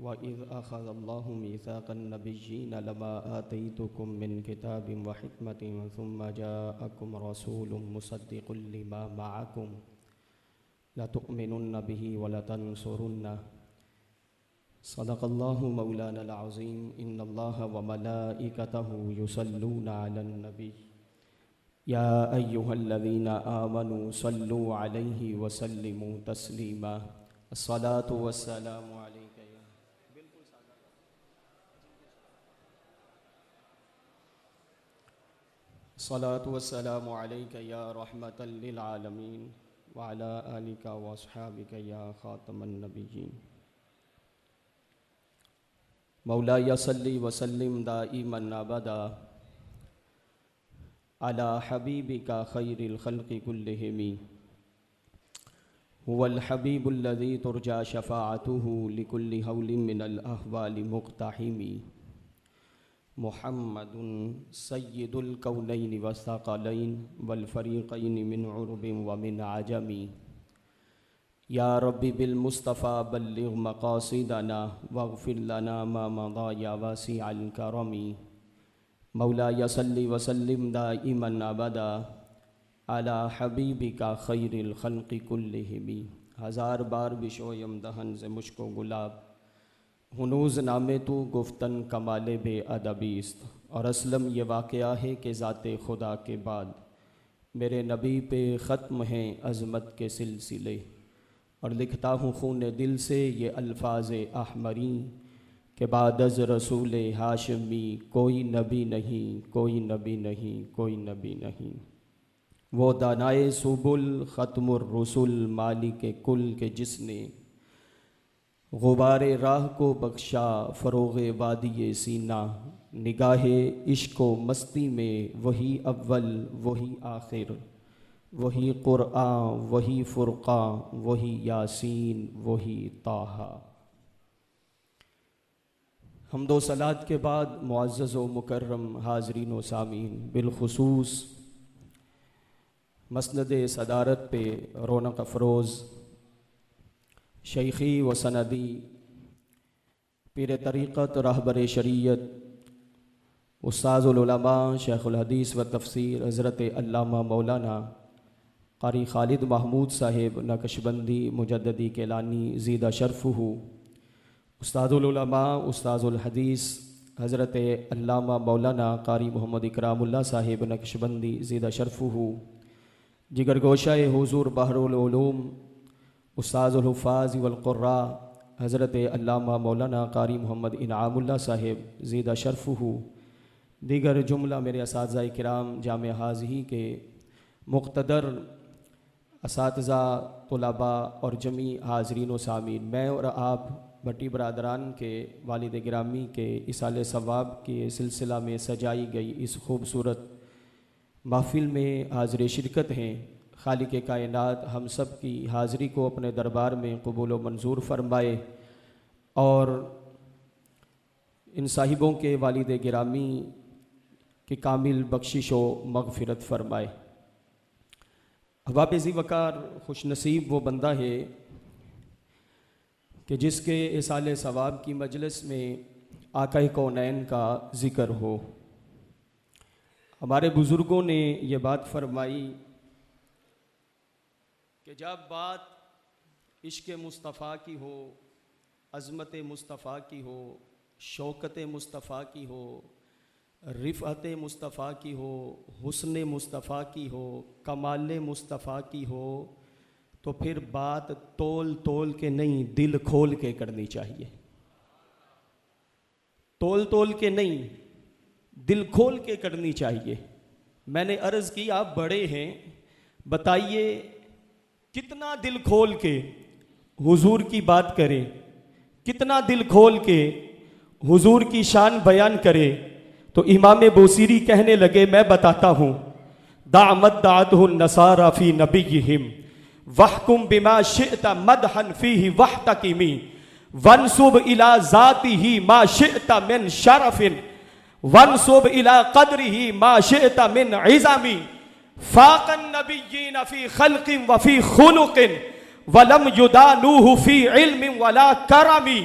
व इज़ अख़ज़ल्लाहु मीसाक़न नबिय्यीन लमा आतैतुकुम मिन किताबिन व हिकमतिन सुम्मा जाअकुम रसूलुम मुसद्दिक़ुल लिमा मअकुम लतुअमिनुन्न बिही व लतंसुरुन्नह। सदक़ल्लाहु मौलानल अज़ीम। इन्नल्लाहा व मलाइकतहु युसल्लूना अलन नबी या अय्युहल्लज़ीना आमनू सल्लू अलैहि व सल्लिमू तस्लीमा। अस्सलातु वस्सलामु अलैका या अस्सलातु वस्सलामु अलैका या रहमतल लिल आलमीन व अला आलिका व अस्हाबिका या खातमन नबिय्यीन। मौलाया सल्ली व सल्लिम दाइमन अबदा अला हबीबिका खैरिल खल्क़ि कुल्लिहिम हुवल हबीबुल्लज़ी तुरजा शफ़ाअतुहु लिकुल्लि हौलिन मिनल अहवालि मुक़्तहिमी। मुहम्मदुन सय्यिदुल कौनैनि वस्सक़लैन वल फ़रीक़ैनि मिन उरबिन व मिन अजमी। या रब्बि बिल मुस्तफ़ा बल्लिग़ मक़ासिदना वग़फ़िर लना मा मज़ा या वासिअल करमी। मौलाया सल्ली व सल्लिम दाइमन अबदा अला हबीबिका खैरिल खल्क़ि कुल्लिहिम। हज़ार बार बिशोयम दहन से मुश्को गुलाब हुनूज़ नामे तो गुफ्तन कमाले बे अदबीस्त। और असलम ये वाक़या है कि ज़ाते खुदा के बाद मेरे नबी पे ख़त्म हैं अज़मत के सिलसिले। और लिखता हूँ खून दिल से ये अल्फाज़ अहमरी के बाद अज़ रसूल हाशमी कोई नबी नहीं, कोई नबी नहीं, कोई नबी नहीं। वो दानाए सुबुल ख़त्मुर रसूल मालिक कुल के जिसने गुबारे राह को बख्शा फ़रोग़े वादिये सीना। निगाहे इश्क़ो मस्ती में वही अव्वल वही आखिर, वही क़ुरआन वही फ़ुरक़ान वही यासीन वही ताहा। हम्दो सलात के बाद मुअज़्ज़ज़ व मुकर्रम हाज़रीन व सामीन, बिलख़ुसूस मसनद सदारत पे रौनक अफ़रोज़ शेख़ी व सनदी पीर तरीक़त रहबर शरीयत उस्ताज़ुल उलमा शेख़ुल हदीस व तफ़सीर हज़रत अल्लामा मौलाना क़ारी ख़ालिद महमूद साहिब नक्शबंदी मुजद्ददी केलानी ज़ीदा शरफ़ुहु, उस्तादुल उलमा उस्तादुल हदीस हज़रत अल्लामा मौलाना क़ारी मोहम्मद इकरामुल्लाह साहिब नक्शबंदी ज़ीदा शरफ़ुहु, जिगर गोशाए हुज़ूर बहरुल उलूम उस्तादुल हुफ़ाज़ वल क़ुर्रा हज़रत अल्लामा मौलाना क़ारी मोहम्मद इनामुल्लाह साहिब ज़ीदा शरफ़ुहु, दीगर जुमला मेरे असातिज़ा किराम जामे हाज़ी के मुक़्तदर असातिज़ा तुलबा और जमी हाज़रीन व सामीन, मैं और आप भट्टी बरादरान के वालिद गिरामी के इसाले सवाब के सिलसिला में सजाई गई इस खूबसूरत महफ़िल में हाज़िर शिरकत हैं। खालिक कायनात हम सब की हाज़िरी को अपने दरबार में कबूल व मंजूर फरमाए और इन साहिबों के वालिद गिरामी की कामिल बख्शिश व मग़फ़िरत फरमाए। हवाबिज़ी वकार खुश नसीब वो बंदा है कि जिसके इसाले सवाब की मजलिस में आक़ाए कौनैन का ज़िक्र हो। हमारे बुज़ुर्गों ने ये बात फरमाई कि जब बात इश्क़ मुस्तफ़ा की हो, अज़मत मुस्तफ़ा की हो, शौकत मुस्तफ़ा की हो, रिफ़अत मुस्तफ़ा की हो, हुस्न मुस्तफ़ा की हो, कमाल मुस्तफ़ा की हो, तो फिर बात तोल तोल के नहीं दिल खोल के करनी चाहिए। तोल तोल के नहीं दिल खोल के करनी चाहिए। मैंने अर्ज़ की आप बड़े हैं, बताइए कितना दिल खोल के हुजूर की बात करें, कितना दिल खोल के हुजूर की शान बयान करे। तो इमाम बोसीरी कहने लगे मैं बताता हूँ, दामद दातहुन नसारा फी नबिय्यिहिम वहकुम बिमा शिअत मदहन फीहि वहतकिमी वंसुब इला ज़ातिही मा शिअत मिन शरफिन वंसुब इला क़द्रिही मा शिअत मिन इज़मी फ़ाक़न नबिय्यीन फ़ी ख़ल्क़िन व फ़ी ख़ुलुक़िन वलम युदानूहु फ़ी इल्मिन वला करमी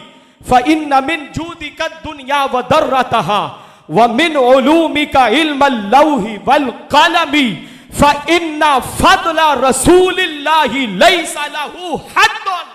फ़इन्न मिन जूदिका दुनिया व दर्रतहा व मिन उलूमिका इल्मल लौहि वल कलमी फ़इन्न फ़द्ला रसूलिल्लाहि लैसा लहू हद्दुन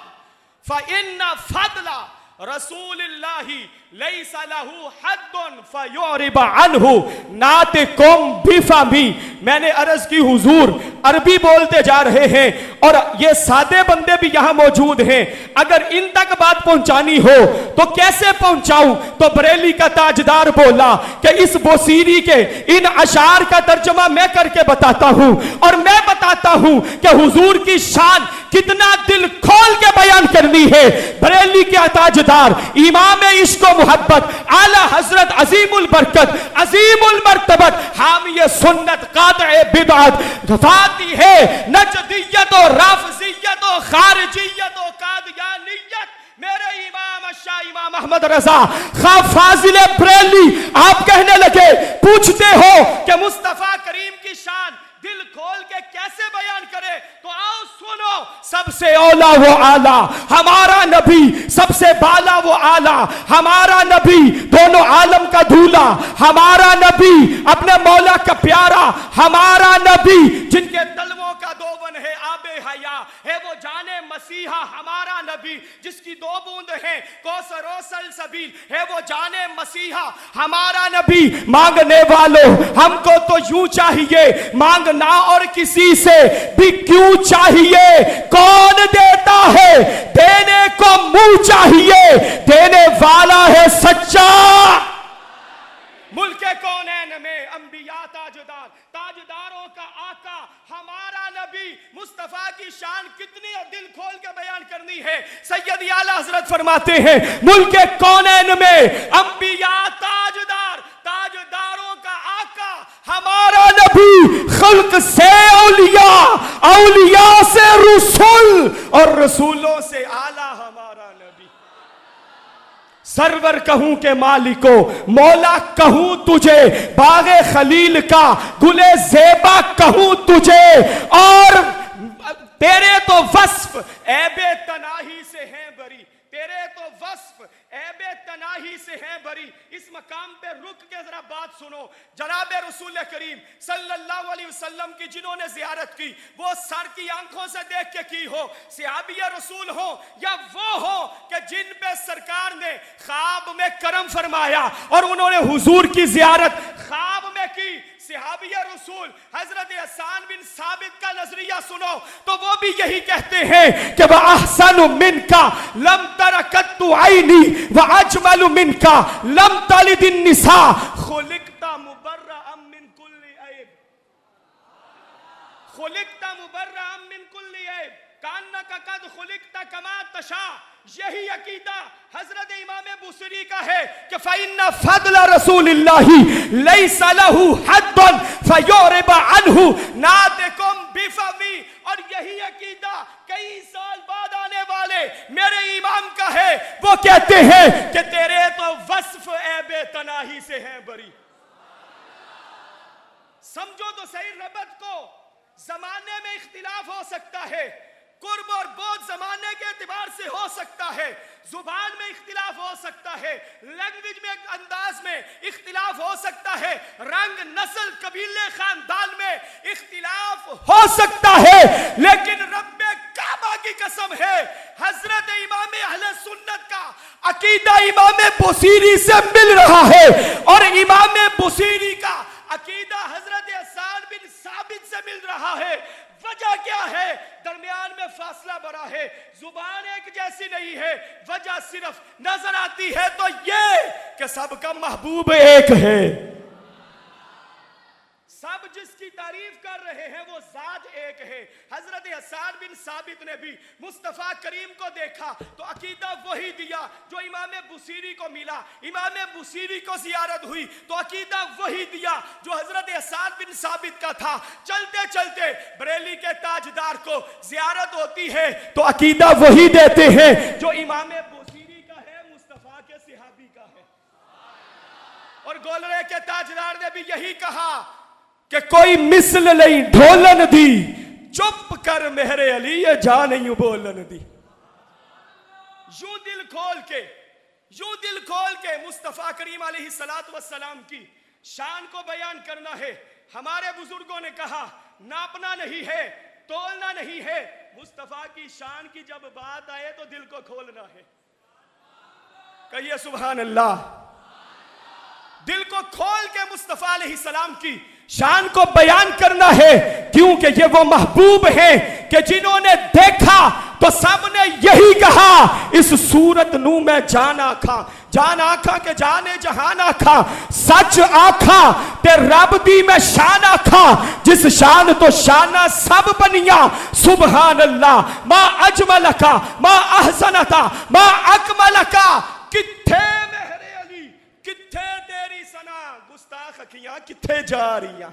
फ़इन्न फ़द्ला रसूलिल्लाहि लैसा लहू हद्दुन फ़युरिब अन्हु नातिकुम बिफ़मी। मैंने अर्ज की हुजूर अरबी बोलते जा रहे हैं और ये सादे बंदे भी यहां मौजूद हैं, अगर इन तक बात पहुंचानी हो तो कैसे पहुंचाऊं? तो बरेली का ताजदार बोला कि इस बोसीरी के इन अशार का तर्जुमा मैं करके बताता हूं और मैं बताता हूं कि हुजूर की शान कितना दिल खोल के बयान करनी है। बरेली के ताजदार इमाम इश्क व मोहब्बत आला हजरत अजीमुल बरकत अजीमुल मर्तबत हामी सुन्नत कातिए बिदअत फाती है नजदियत और राफजियत और खारिजियत और कादियानियत मेरे इमाम शाह इमाम अहमद रजा खा फाजिल बरेली आप कहने लगे, पूछते हो कि मुस्तफा करीम की शान दिल खोल के कैसे बयान करे, तो आओ सुनो। सबसे औला वो आला हमारा नबी, सबसे बाला वो आला हमारा नबी, दोनों आलम का दूल्हा हमारा नबी, अपने मौला का प्यारा हमारा नबी, जिनके तलवों का दोवन है आबे हया है वो जाने मसीहा हमारा नबी, जिसकी दो बूंद है कौसर और सलसबील है वो जाने मसीहा हमारा नबी। मांगने वालों हमको तो यूं चाहिए, मांगना और किसी से भी क्यों चाहिए, कौन देता है देने को मुंह चाहिए, देने वाला है सच्चा। मुल्के कौनैन में अंबिया ताजदार, ताजदारों का आका हमारा नबी, मुस्तफा की शान कितनी दिल खोल के बयान करनी है। सैयद आला हजरत फरमाते हैं मुल्के कौनैन में अंबिया ताजदार, ताजदारों का आका हमारा नबी, खल्क से औलिया, औलिया से रसूल और रसूलों से आला हमारा नबी। सरवर कहूं के मालिको मौला कहूं तुझे, बागे खलील का गुले ज़ेबा कहूं तुझे, और तेरे तो वस्फ ऐबे तनाही से हैं बरी, तेरे तो वस्फ ऐबे तनाही से हैं बरी। इस मकाम पे रुक के जरा बात सुनो। जनाबे रसूल करीम सल्लल्लाहु अलैहि वसल्लम की जिन्होंने जियारत की वो सर की आंखों से देख के की हो, सहाबिया रसूल हो या वो हो कि जिन पे सरकार ने ख्वाब में करम फरमाया और उन्होंने हुजूर की जियारत ख्वाब में की। सहाबिया रसूल हजरत हसन बिन साबित का नजरिया सुनो तो वो भी यही कहते हैं कि वह अहसनु मिनका लम तरकतु आईनी व अजमलु मिनका लम तलिदिन निसा खुलिकता मुबर्रअम मिन कुल्ली ऐब, खुलिकता मुबर्रअम मिन कुल्ली ऐब कान्ना का कद खुलिकता कमा तशा। यही अकीदा हजरत इमाम बुसरी का है कि फ़इन्न फ़द्ल रसूलिल्लाहि लैसा लहू हद्दुन फ़युरिब अन्हु नातिकुम बिफ़मी। और यही अकीदा कई साल बाद आने वाले मेरे इमाम का है, वो कहते हैं कि तेरे तो वस्फ ऐबे तनाही से हैं बरी। समझो तो सही रबत को, जमाने में इख्तिलाफ हो सकता है, कुर्ब और बोझ जमाने के एतबार से हो सकता है, जुबान में इख्तिलाफ हो सकता है, लैंग्वेज में अंदाज में इख्तिलाफ हो सकता है, रंग नस्ल कबीले खानदान में इख्तिलाफ हो सकता है, लेकिन रब्बे काबा की कसम है हजरत इमाम अहले सुन्नत का अकीदा इमाम बुसीरी से मिल रहा है और इमाम बुसीरी का अकीदा हजरत हसन बिन साबित से मिल रहा है। वजह क्या है? दरमियान में फासला बड़ा है, जुबान एक जैसी नहीं है। वजह सिर्फ नजर आती है तो ये कि सबका महबूब एक है, सब जिसकी तारीफ कर रहे हैं वो जात एक है। हजरत हसन बिन साबित ने भी मुस्तफा करीम को देखा तो अकीदा वही दिया जो इमाम बुसीरी को मिला। इमाम बुसीरी को जियारत हुई तो अकीदा वही दिया जो हजरत हसन बिन साबित का था। चलते चलते बरेली के ताजदार को जियारत होती है तो अकीदा वही देते हैं जो इमाम बुसीरी का है, मुस्तफा के सहाबी का है। और गोलरे के ताजदार ने भी यही कहा कि कोई मिसल नहीं ढोलन दी, चुप कर मेरे अली ये जा नहीं बोलन दी। यूं दिल खोल के यूं दिल खोल के मुस्तफ़ा करीम अलैहिस्सलातु वस्सलाम की शान को बयान करना है। हमारे बुजुर्गों ने कहा, नापना नहीं है, तोलना नहीं है, मुस्तफ़ा की शान की जब बात आए तो दिल को खोलना है। कहिए सुभान अल्लाह। दिल को खोल के मुस्तफ़ा अलैहिस्सलाम की शान को बयान करना है, क्योंकि ये वो महबूब हैं कि जिन्होंने देखा तो सबने यही कहा, इस सूरत नू मैं जान आखा के जाने जहान आखा, सच आखा ते रब दी मैं शान आखा, जिस शान तो शाना सब बनिया। सुभान अल्लाह। मा अजमलका मा अहसनका मा अकमलका, किथे मेहरे अली किथे तेरी सना, गुस्ताख अखियां किथे जा रही।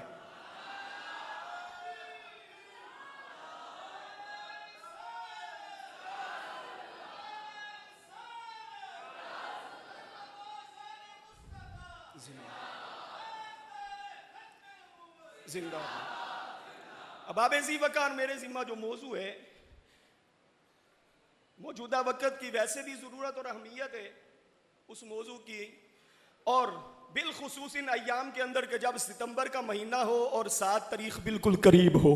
जिंदाबाद। अब आबेज़ी वकार मेरे जिम्मा जो मौजू है, मौजूदा वक्त की वैसे भी जरूरत और अहमियत है उस मौजू की, और बिलखुसूस इन अय्याम के अंदर के जब सितंबर का महीना हो और 7 तारीख बिल्कुल करीब हो,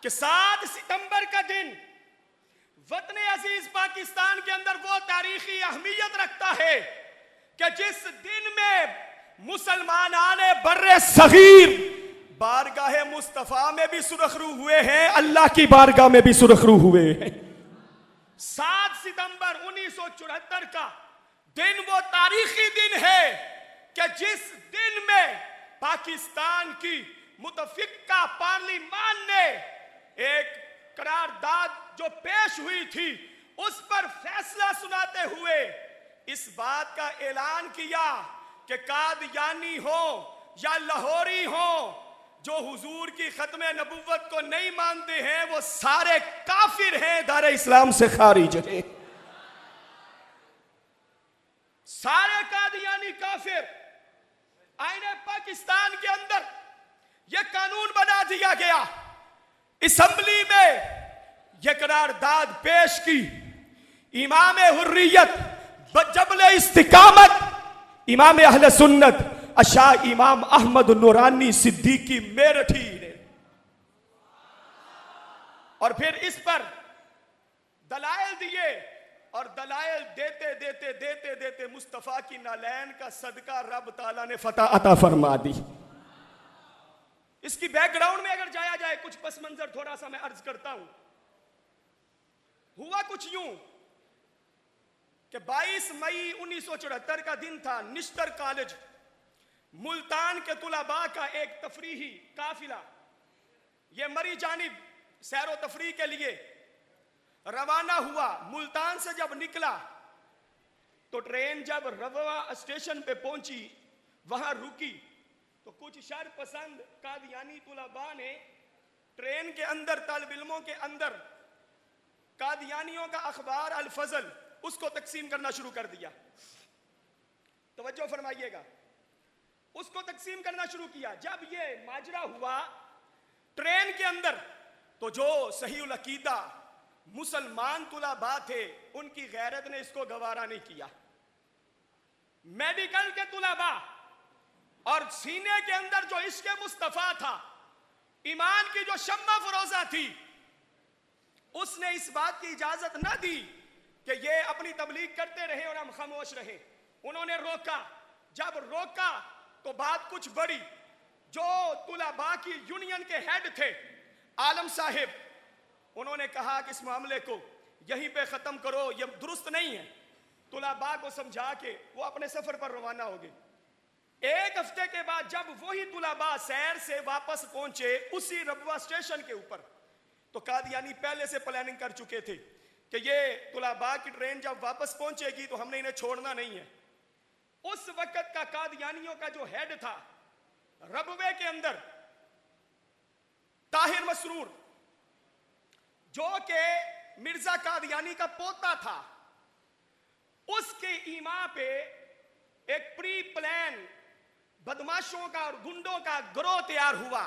कि 7 सितंबर का दिन वतन अजीज पाकिस्तान के अंदर वो तारीखी अहमियत रखता है कि जिस दिन में मुसलमान आने बर्रे सगीर बारगाह मुस्तफा में भी सुरखरू हुए हैं, अल्लाह की बारगाह में भी सुरखरू हुए हैं। 7 सितंबर 1974 का दिन वो तारीखी दिन है कि जिस दिन में पाकिस्तान की मुतफिका पार्लिमान ने एक करारदाद जो पेश हुई थी उस पर फैसला सुनाते हुए इस बात का ऐलान किया कि कादियानी हो या लाहौरी हो, जो हुजूर की खत्मे नबुव्वत को नहीं मानते हैं वो सारे काफिर हैं, दारे इस्लाम से खारिज है। सारे कादियानी काफिर। आईने पाकिस्तान के अंदर यह कानून बना दिया गया, असेंबली में यह करारदाद पेश की, इमाम हुर्रियत बजबल इस्तिकामत इमाम अहले सुन्नत अशा इमाम अहमद नूरानी सिद्दीकी मेरठी ने, और फिर इस पर दलाइल दिए, और दलाइल देते देते देते देते मुस्तफा की नालैन का सदका रब ताला ने फतह अता फरमा दी। इसकी बैकग्राउंड में अगर जाया जाए, कुछ पस मंजर थोड़ा सा मैं अर्ज करता हूं। हुआ कुछ यूं कि 22 मई 1974 का दिन था। निश्तर कॉलेज मुल्तान के तुलाबा का एक तफरीही काफिला ये मरी जानिब सैरो तफरी के लिए रवाना हुआ। मुल्तान से जब निकला तो ट्रेन जब रवा स्टेशन पे पहुंची, वहां रुकी, तो कुछ शर पसंद कादियानी तुलाबा ने ट्रेन के अंदर तलब इल्मों के अंदर कादियानियों का अखबार अल फजल उसको तकसीम करना शुरू कर दिया। तवज्जो फरमाइएगा, उसको तकसीम करना शुरू किया। जब ये माजरा हुआ ट्रेन के अंदर, तो जो सहीउल अकीदा मुसलमान तुलाबा थे उनकी गैरत ने इसको गवारा नहीं किया। मेडिकल के तुलाबा और सीने के अंदर जो इश्क मुस्तफा था, ईमान की जो शम्मा फरोजा थी, उसने इस बात की इजाजत न दी कि ये अपनी तबलीग करते रहे और हम खामोश रहे। उन्होंने रोका। जब रोका तो बात कुछ बड़ी। जो तुलाबा की यूनियन के हेड थे आलम साहिब, उन्होंने कहा कि इस मामले को यहीं पे खत्म करो, ये दुरुस्त नहीं है। तुलाबा को समझा के वो अपने सफर पर रवाना हो गए। एक हफ्ते के बाद जब वही तुलाबा सैर से वापस पहुंचे उसी रबवा स्टेशन के ऊपर, तो कादियानी पहले से प्लानिंग कर चुके थे कि ये तुलाबा की ट्रेन जब वापस पहुंचेगी तो हमने इन्हें छोड़ना नहीं है। उस वक्त का कादियानियों का जो हेड था रबवे के अंदर ताहिर मसरूर, जो के मिर्जा कादियानी का पोता था, उसके ईमा पे एक प्री प्लान बदमाशों का और गुंडों का गिरोह तैयार हुआ,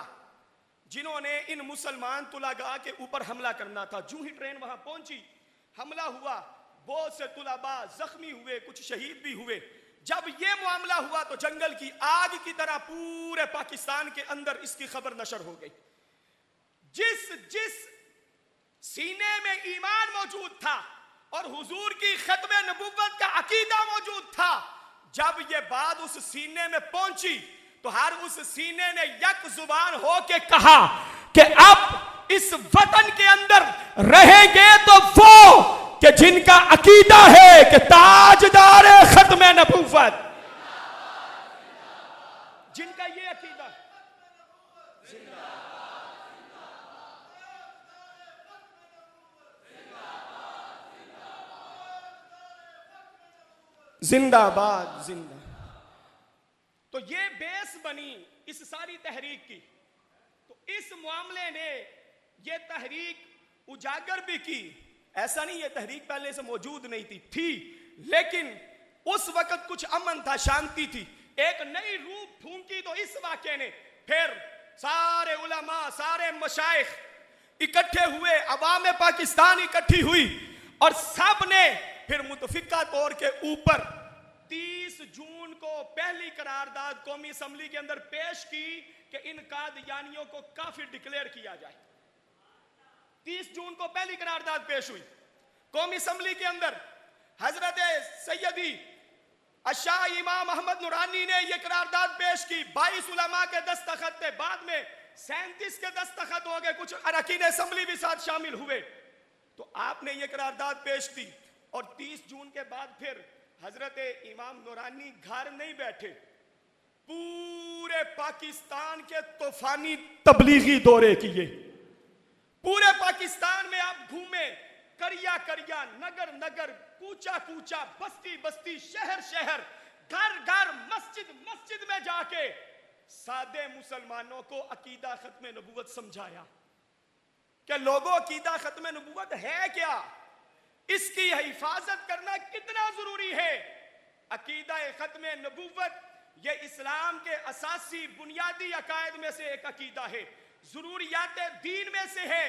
जिन्होंने इन मुसलमान तुलागा के ऊपर हमला करना था। जूं ही ट्रेन वहां पहुंची, हमला हुआ। बहुत से तुलबा जख्मी हुए, कुछ शहीद भी हुए। जब ये मामला हुआ तो जंगल की आग की तरह पूरे पाकिस्तान के अंदर इसकी खबर नशर हो गई। जिस सीने में ईमान मौजूद था और हुजूर की खत्म नबुव्वत का अकीदा मौजूद था, जब ये बात उस सीने में पहुंची तो हर उस सीने ने यक जुबान होके कहा कि अब इस वतन के अंदर रहेंगे तो वो कि जिनका अकीदा है कि ताजदार खत्म नबुव्वत, जिनका ये अकीदा जिंदाबाद जिंदा। तो ये बेस बनी इस सारी तहरीक की। तो इस मामले ने ये तहरीक उजागर भी की। ऐसा नहीं ये तहरीक पहले से मौजूद नहीं थी, लेकिन उस वक्त कुछ अमन था, शांति थी। एक नई रूह फूंकी तो इस वाक़े ने, फिर सारे उलमा, सारे मशाइख इकट्ठे हुए, अवाम पाकिस्तान इकट्ठी हुई और सब ने फिर मुतफिका तौर के ऊपर 30 जून को पहली करारदाद कौमी असम्बली के अंदर पेश की कि इन कादियानियों को काफिर डिक्लेयर किया जाए। 30 जून को पहली करारदाद पेश हुई कौमी असम्बली के अंदर। हजरत सैयदी अशाह इमाम अहमद नूरानी ने यह करारदाद पेश की। 22 उलमा के दस्तखत थे, बाद में 37 के दस्तखत हो गए, कुछ अरकान असम्बली भी साथ शामिल हुए। तो आपने यह करारदाद पेश की और 30 जून के बाद फिर हजरत इमाम नूरानी घर नहीं बैठे, पूरे पाकिस्तान के तूफानी तबलीगी दौरे किए। पूरे पाकिस्तान में आप घूमे, करिया करिया, नगर नगर, कूचा कूचा, बस्ती बस्ती, शहर शहर, घर घर, मस्जिद मस्जिद में जाके सादे मुसलमानों को अकीदा खत्म नबूवत समझाया कि लोगों अकीदा खत्म नबूवत है क्या, इसकी हिफाजत करना कितना जरूरी है। अकीदा खत्म नबूवत ये इस्लाम के असासी बुनियादी अकायद में से एक अकीदा है, जरूरियात दीन में से है।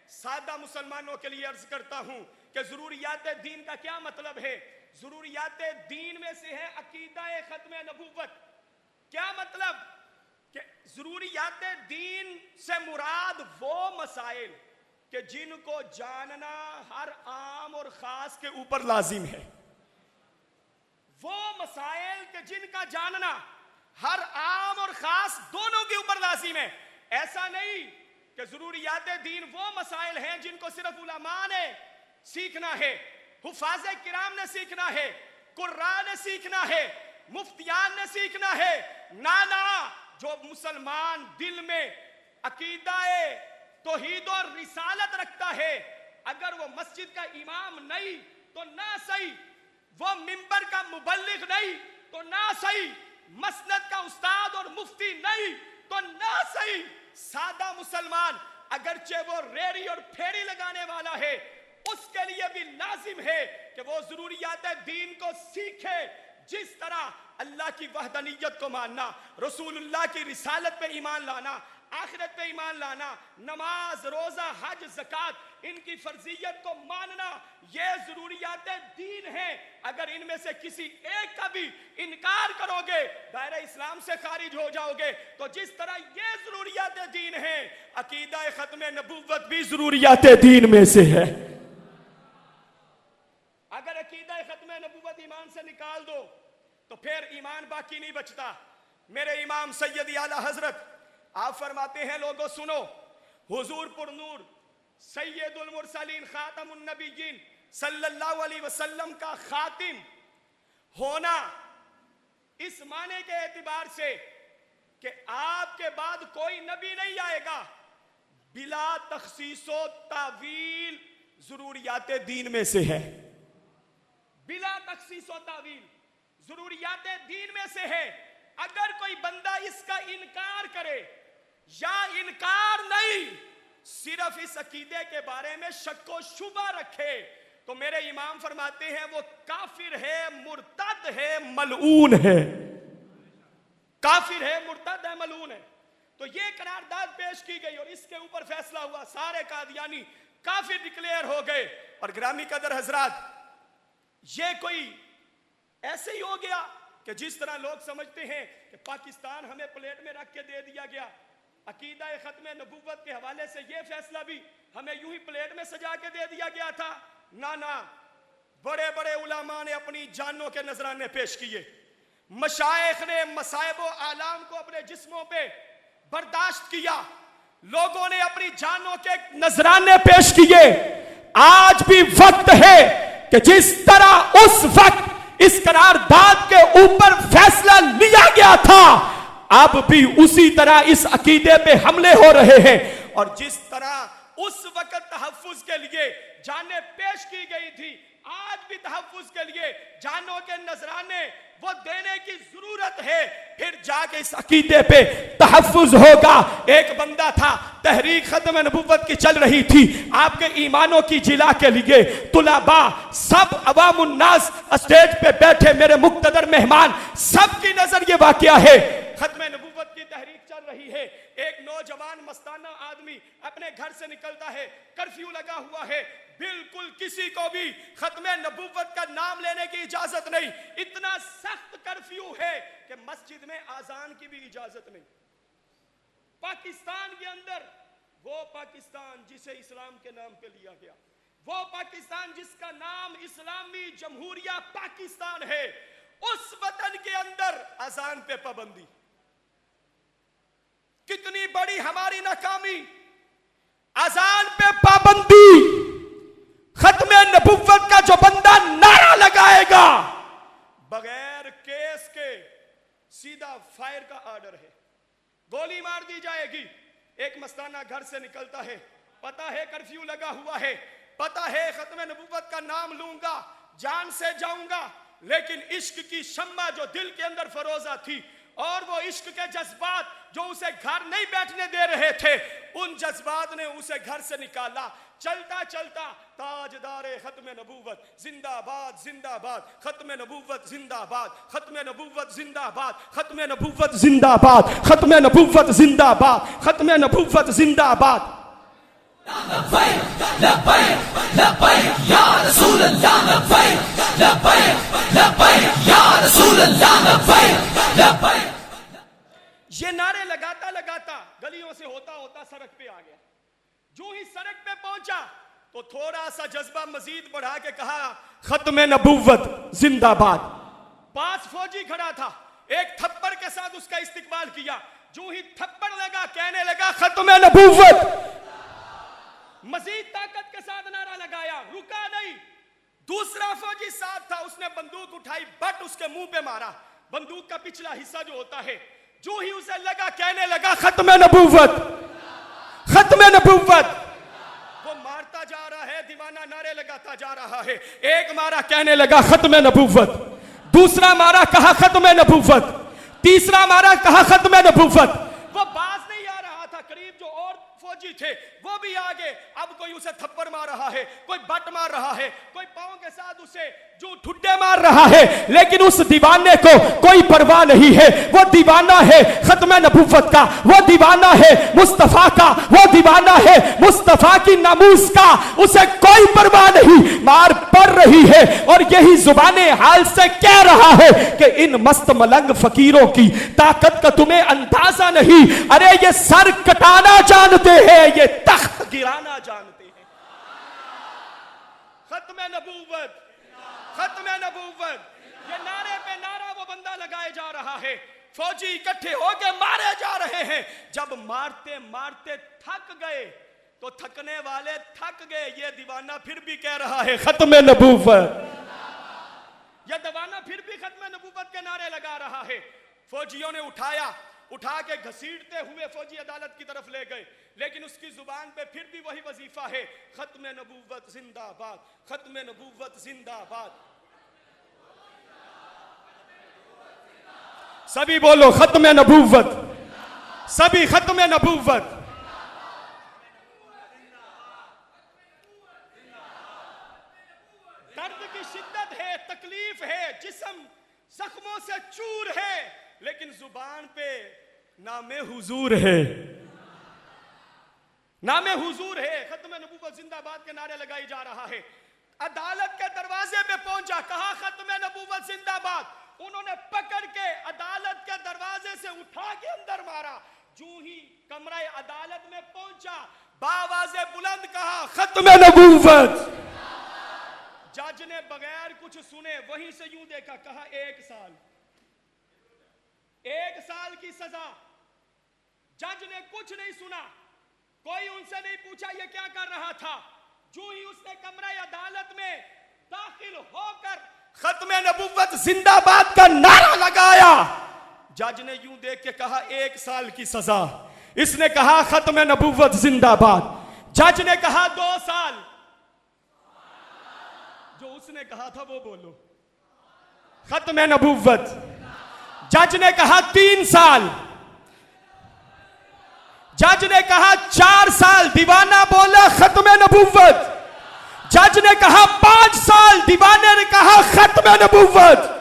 सादा मुसलमानों के लिए अर्ज करता हूं कि जरूरियात दीन का क्या मतलब है। जरूरियात दीन में से है अकीदा खत्म नबूवत। क्या मतलब कि जरूरियात दीन से मुराद वो मसाइल कि जिनको जानना हर आम और खास के ऊपर लाजिम है। वो मसाइल के जिनका जानना हर आम और खास दोनों के ऊपर लाजिम है। ऐसा नहीं कि जरूरियात दीन वो मसाइल हैं जिनको सिर्फ उलमा ने सीखना है, हुफाज़े किराम ने सीखना है, कुर्रा ने सीखना है, मुफ्तियान ने सीखना है। ना ना, जो मुसलमान दिल में अकीदाए तौहीद और रिसालत रखता है, अगर वो मस्जिद का इमाम नहीं तो ना सही, वो मिंबर का मुबल्लिग नहीं तो ना सही, मसनद का उस्ताद और मुफ्ती नहीं तो ना सही। सादा मुसलमान अगरचे वो रेड़ी और फेरी लगाने वाला है, उसके लिए भी लाजिम है कि वो जरूरियात दीन को सीखे। जिस तरह अल्लाह की वहदानियत को मानना, रसूलुल्लाह की रिसालत पे ईमान लाना, आखिरत पे ईमान लाना, नमाज, रोजा, हज, ज़कात, इनकी फर्जियत को मानना, ये जरूरियात दीन है। अगर इनमें से किसी एक का भी इनकार करोगे, दायरे इस्लाम से खारिज हो जाओगे। तो जिस तरह ये जरूरियात दीन है, अकीदा खत्म नबूवत भी जरूरियात दीन में से है। अगर अकीदा खत्म नबूवत ईमान से निकाल दो तो फिर ईमान बाकी नहीं बचता। मेरे इमाम सैयद आला हजरत आप फरमाते हैं, लोगों सुनो, हुजूर पुरनूर सैयदुल मुरसलीन खातमुन नबीयीन सल्लल्लाहु अलैहि वसल्लम का खातिम होना इस माने के एतबार से कि आपके बाद कोई नबी नहीं आएगा, बिला तखसीसो तावील जरूरियात दीन में से है। बिला तखसीसो तावील जरूरियात दीन में से है। अगर कोई बंदा इसका इनकार करे या इनकार नहीं, सिर्फ इस अकीदे के बारे में शक व शुबा रखे, तो मेरे इमाम फरमाते हैं वो काफिर है, मुर्तद है, मलऊन है। काफिर है, मुर्तद है, मलऊन है। तो ये करारदाद पेश की गई और इसके ऊपर फैसला हुआ, सारे कादियानी काफिर डिक्लेयर हो गए। और ग्रामी कदर हजरात, ये कोई ऐसे ही हो गया कि जिस तरह लोग समझते हैं कि पाकिस्तान हमें प्लेट में रख के दे दिया गया, अकीदा खत्म नबूवत के हवाले से ये फैसला भी हमें यूं ही प्लेट में सजा के दे दिया गया था। ना ना, बड़े बड़े उलमा ने अपनी जानों के नजराने पेश किए, मशाइख ने मसाइब व आलाम को अपने जिस्मों पे बर्दाश्त किया, लोगों ने अपनी जानों के नजराने पेश किए। आज भी वक्त है कि जिस तरह उस वक्त इस करारदाद के ऊपर फैसला लिया गया था, अब भी उसी तरह इस अकीदे पे हमले हो रहे हैं। और जिस तरह उस वक्त तहफ्फुज के लिए जानें पेश की गई थी, आज भी तहफ्फुज के लिए जानों के नजराने वो देने की जरूरत है। फिर जाके इस अकीदे पे तहफ्फुज होगा। एक बंदा था, तहरीक खत्म नबूवत की चल रही थी, आपके ईमानों की जिला के लिए तुलाबा सब अवामुन्नास स्टेज पे बैठे, मेरे मुक्तदर मेहमान, सबकी नजर ये वाकया है। खत्म नबूवत की तहरीक चल रही है, एक नौजवान मस्ताना आदमी अपने घर से निकलता है, कर्फ्यू लगा हुआ है, बिल्कुल किसी को भी खत्म नबूवत का नाम लेने की इजाजत नहीं। इतना सख्त कर्फ्यू है कि मस्जिद में आजान की भी इजाजत नहीं। पाकिस्तान के अंदर वो पाकिस्तान जिसे इस्लाम के नाम पे लिया गया, वो पाकिस्तान जिसका नाम इस्लामी जमहूरिया पाकिस्तान है, उस वतन के अंदर आजान पे पाबंदी। कितनी बड़ी हमारी नाकामी, आजान पे पाबंदी। खत्म नबुव्वत का जो बंदा नारा लगाएगा, बगैर केस के सीधा फायर का ऑर्डर है, गोली मार दी जाएगी। एक मस्ताना घर से निकलता है, पता है कर्फ्यू लगा हुआ है, पता है खत्म नबुव्वत का नाम लूंगा जान से जाऊंगा, लेकिन इश्क की शम्मा जो दिल के अंदर फरोजा थी और वो इश्क के जज्बात जो उसे घर नहीं बैठने दे रहे थे, उन जज्बात ने उसे घर से निकाला। चलता चलता ताजदारे खत्म नबूवत जिंदाबाद जिंदाबाद, खत्म नबूवत जिंदाबाद, खत्म नबूवत जिंदाबाद, खत्म नबूवत जिंदाबाद, खत्म नबूवत जिंदाबाद, खत्म नबूवत जिंदाबाद। ये नारे लगाता लगाता गलियों से होता होता सड़क पे आ गया। जो ही सड़क पे पहुंचा तो थोड़ा सा जज्बा मजीद बढ़ा के कहा, खत्म नबूवत जिंदाबाद। पास फौजी खड़ा था, एक थप्पड़ के साथ उसका इस्तिकबाल किया। जो ही थप्पड़ लगा, कहने लगा खत्म नबूवत। मजीद ताकत के साथ नारा लगाया, रुका नहीं। दूसरा फौजी साथ था, उसने बंदूक उठाई, बट उसके मुंह पे मारा। बंदूक का पिछला हिस्सा जो होता है, जो ही उसे लगा, कहने लगा खत्म नबूवत, खत्म नबूवत। वो मारता जा रहा है, दीवाना नारे लगाता जा रहा है। एक मारा, कहने लगा खत्म नबूवत, दूसरा मारा, कहा खत्म नबूवत, तीसरा मारा, कहा खत्म नबूवत। वो बाज नहीं आ रहा था, करीब जो और फौजी थे वो भी आगे। अब कोई उसे थप्पड़ मार रहा है, कोई बट मार रहा है, कोई पांव के साथ उसे जो ठुड्डे मार रहा है, लेकिन उस दीवाने को कोई परवाह नहीं है। वो दीवाना है खत्म नबूवत का, वो दीवाना है मुस्तफा का, वो दीवाना है मुस्तफा की नामूस का। उसे कोई परवाह नहीं, मार पड़ रही है। और यही जुबाने हाल से कह रहा है कि इन मस्त मलंग फकीरों की ताकत का तुम्हें अंदाजा नहीं। अरे ये सर कटाना जानते हैं, ये तख्त गिराना जानते हैं। खत्म नबूवत, खत्म नबूवत। ये नारे पे नारा वो बंदा लगाए जा रहा है। फौजी इकट्ठे होके मारे जा रहे हैं। जब मारते मारते थक गए तो थकने वाले थक गए। ये दीवाना फिर भी कह रहा है खत्म नबूवत। ये दीवाना फिर भी खत्म नबूवत के नारे लगा रहा है। फौजियों ने उठा के घसीटते हुए फौजी अदालत की तरफ ले गए, लेकिन उसकी जुबान पे फिर भी वही वजीफा है, खत्म नबूवत जिंदाबाद, खत्म नबूवत जिंदाबाद। सभी बोलो खत्म नबूवत, सभी खत्म नबूवत। दर्द की शिद्दत है, तकलीफ है, जिस्म जख्मों से चूर है, लेकिन जुबान पे नामे हुजूर है, नामे हुजूर है। खत्म नबूवत जिंदाबाद के नारे लगाई जा रहा है। अदालत के दरवाजे पे पहुंचा, कहा खत्म नबूवत जिंदाबाद। उन्होंने पकड़ के अदालत के दरवाजे से उठा के अंदर मारा। जो ही कमरा अदालत में पहुंचा, बावाज़े बुलंद कहा खत्म नबूवत। जज ने बगैर कुछ सुने वहीं से यूं देखा, कहा 1 साल, 1 साल की सजा। जज ने कुछ नहीं सुना, कोई उनसे नहीं पूछा ये क्या कर रहा था। जो ही उसने कमरा अदालत में दाखिल होकर खत्म नबूवत जिंदाबाद का नारा लगाया, जज ने यूं देख के कहा 1 साल की सजा। इसने कहा खत्म नबूवत जिंदाबाद। जज ने कहा 2 साल। जो उसने कहा था वो बोलो, खत्म नबूवत। जज ने कहा 3 साल। जज ने कहा 4 साल। दीवाना बोला खत्म नबूवत। जज ने कहा 5 साल। दीवाने ने कहा खत्म नबूवत।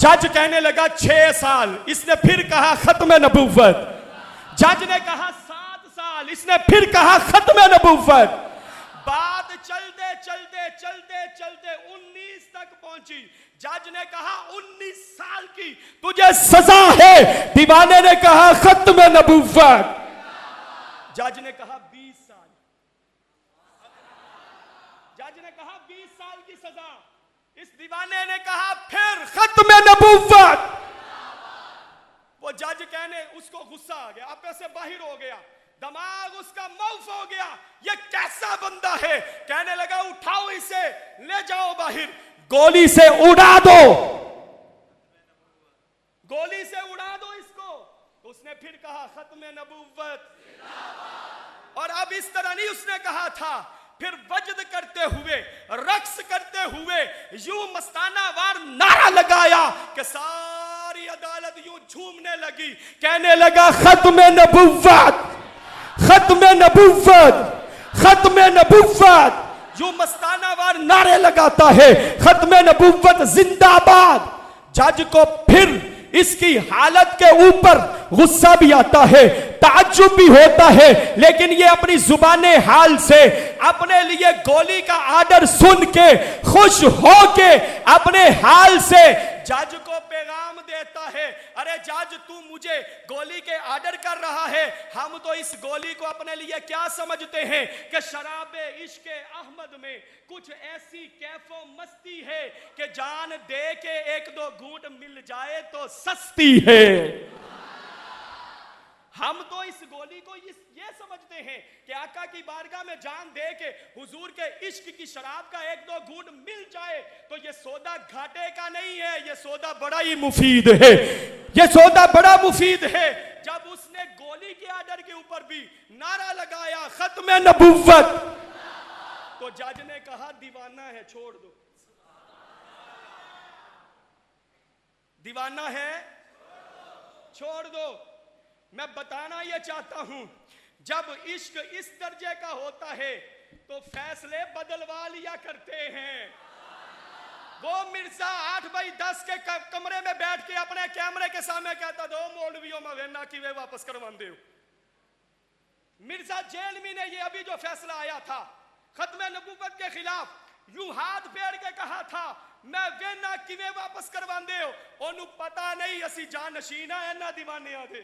जज कहने लगा 6 साल। इसने फिर कहा खत्म नबूवत। जज ने कहा 7 साल। इसने फिर कहा खत्म नबूवत। बात चलते चलते चलते चलते 19 तक पहुंची। जज ने कहा 19 साल की तुझे सजा है। दीवाने ने कहा खत्म नबूवत। जज ने कहा 20 साल। जज ने कहा 20 साल की सजा। इस दीवाने ने कहा फिर खत्म नबूवत। वो जज कहने, उसको गुस्सा आ गया, आपे से बाहर हो गया, दिमाग उसका मौफ हो गया। ये कैसा बंदा है। कहने लगा उठाओ इसे, ले जाओ बाहर, गोली से उड़ा दो, गोली से उड़ा दो इसको। तो उसने फिर कहा खत्म नबूवत। और अब इस तरह नहीं उसने कहा था, फिर वजद करते हुए, रक्स करते हुए, यूं मस्ताना वार नारा लगाया कि सारी अदालत यूं झूमने लगी। कहने लगा खत्म नबूवत, खत्म नबूवत, खत्म नबूवत। यूं मस्ताना वार नारे लगाता है, खत्म नबूवत जिंदाबाद। जज को फिर इसकी हालत के ऊपर गुस्सा भी आता है, ताज्जुब भी होता है, लेकिन ये अपनी जुबाने हाल से अपने लिए गोली का आर्डर सुन के खुश होके अपने हाल से जज को पैगाम देता है, अरे जज तू मुझे गोली के आर्डर कर रहा है, हम तो इस गोली को अपने लिए क्या समझते हैं कि शराबे इश्क अहमद में कुछ ऐसी कैफो मस्ती है कि जान दे के 1-2 घूंट मिल जाए तो सस्ती है। हम तो इस गोली को ये समझते हैं कि आका की बारगाह में जान दे के हुजूर के इश्क की शराब का 1-2 घूंट मिल जाए तो ये सौदा घाटे का नहीं है, ये सौदा बड़ा ही मुफीद है, ये सौदा बड़ा मुफीद है। जब उसने गोली के आर्डर के ऊपर भी नारा लगाया खत्म नबूवत, तो जज ने कहा दीवाना है छोड़ दो, दीवाना है छोड़ दो। मैं बताना यह चाहता हूं, जब इश्क इस दर्जे का होता है तो फैसले बदलवा लिया करते हैं। वो मिर्जा 8x10 के कमरे में बैठ के अपने कैमरे के सामने कहता दो मौलवियों में वेना की वे वापस करवा दे। मिर्जा जेलमी ने ये अभी जो फैसला आया था खत्म नबूवत के खिलाफ, यूं हाथ फेर के कहा था मैं वेना कि वे वापस करवा दे। ओनू पता नहीं असी जानशीना है ना दीवाने आदे,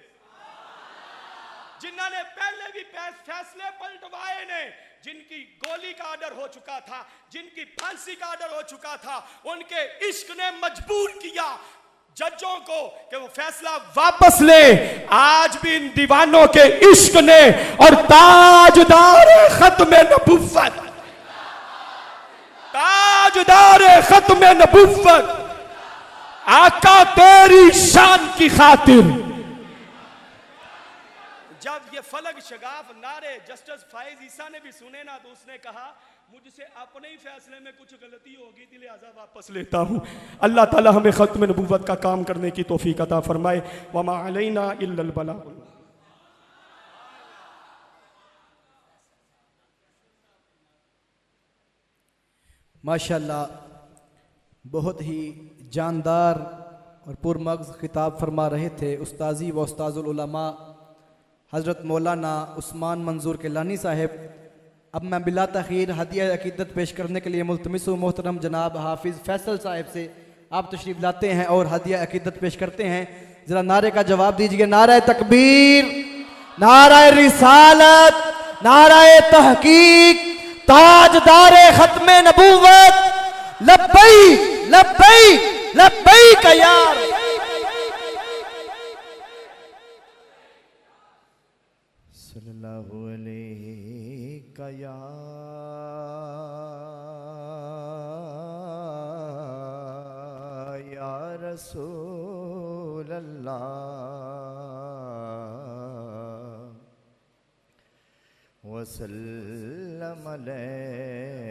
जिन्होंने पहले भी फैसले पलटवाए ने, जिनकी गोली का आर्डर हो चुका था, जिनकी फांसी का आर्डर हो चुका था, उनके इश्क ने मजबूर किया जजों को कि वो फैसला वापस ले। आज भी इन दीवानों के इश्क ने और ताजदार खत्म नबूवत, ताजदार खत्म नबूवत, आका तेरी शान की खातिर। जब ये फलक शगाफ नारे जस्टिस फाइज ईसा ने भी सुने ना, तो उसने कहा मुझसे अपने ही फैसले में कुछ गलती होगी थी, लिहाजा वापस लेता हूं। अल्लाह ताला हमें खत्म नबूवत का काम करने की तौफीक अता फरमाए। वमा अलैना इल्लल बलाग। माशाअल्लाह, बहुत ही जानदार और पुरमग़ज़ खिताब फरमा रहे थे उस्ताजी व उस्ताजुल उलमा हज़रत मौलाना उस्मान मंजूर किलानी साहिब अब मैं बिला तखीर हदिया अकीदत पेश करने के लिए मुल्तमिस हूँ मोहतरम जनाब हाफिज़ फैसल साहब से। आप तशरीफ़ लाते हैं और हदिया अकीदत पेश करते हैं। ज़रा नारे का जवाब दीजिए। नारा तकबीर, नारा रिसालत, नारा तहकीक, ताजदार खत्मे नबूवत, लब्बैक लब्बैक लब्बैक या सल्लल्लाहु अलैहि या रसूल अल्लाह वसल्लम अलैहि।